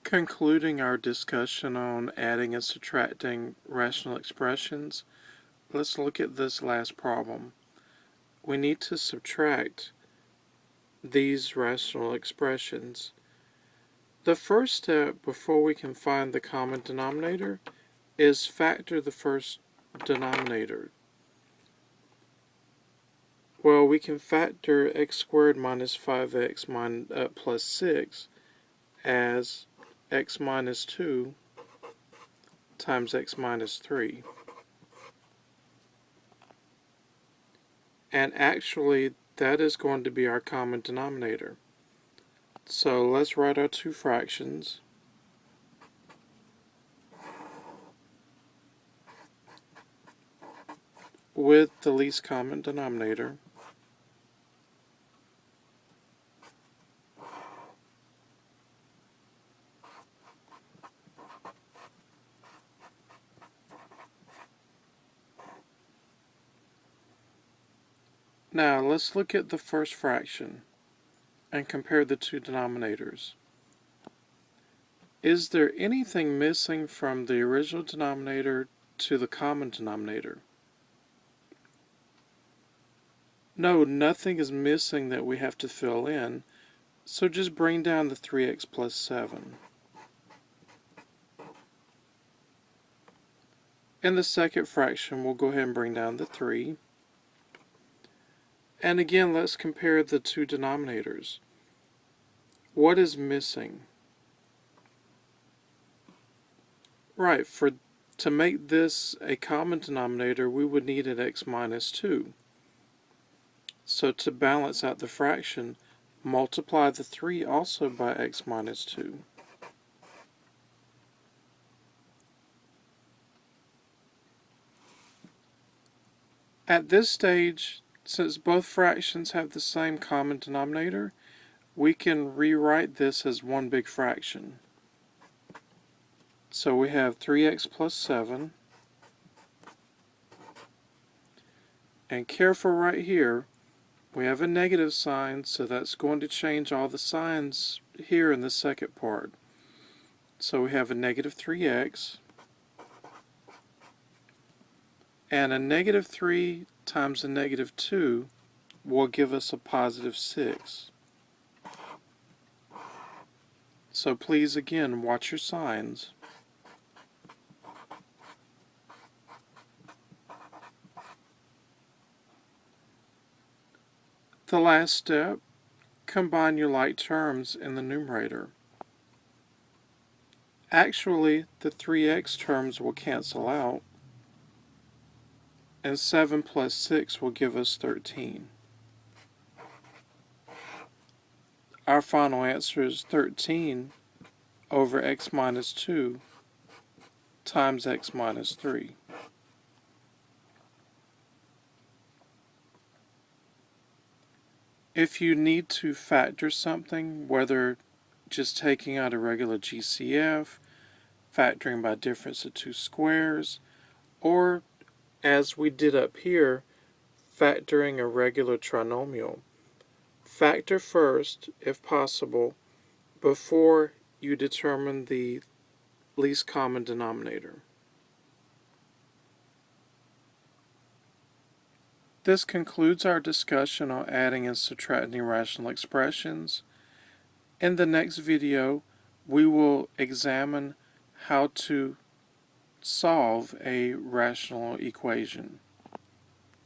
Concluding our discussion on adding and subtracting rational expressions, let's look at this last problem. We need to subtract these rational expressions. The first step before we can find the common denominator is factor the first denominator. Well, we can factor x squared minus 5x plus 6 as x minus 2 times x minus 3. And actually, that is going to be our common denominator. So let's write our two fractions. With the least common denominator. Now let's look at the first fraction and compare the two denominators. Is there anything missing from the original denominator to the common denominator? No, nothing is missing that we have to fill in, so just bring down the 3x plus 7. In the second fraction, we'll go ahead and bring down the 3. And again, let's compare the two denominators. What is missing? Right, to make this a common denominator, we would need an x minus 2. So to balance out the fraction, multiply the 3 also by x minus 2. At this stage, since both fractions have the same common denominator, we can rewrite this as one big fraction. So we have 3x plus 7. And careful right here, we have a negative sign, so that's going to change all the signs here in the second part. So we have a negative 3x. And a negative 3 times a negative 2 will give us a positive 6. So please again watch your signs. The last step, combine your like terms in the numerator. Actually, the 3x terms will cancel out, and 7 plus 6 will give us 13. Our final answer is 13 over x minus 2 times x minus 3. If you need to factor something, whether just taking out a regular GCF, factoring by difference of two squares, or as we did up here, factoring a regular trinomial, factor first, if possible, before you determine the least common denominator. This concludes our discussion on adding and subtracting rational expressions. In the next video, we will examine how to solve a rational equation.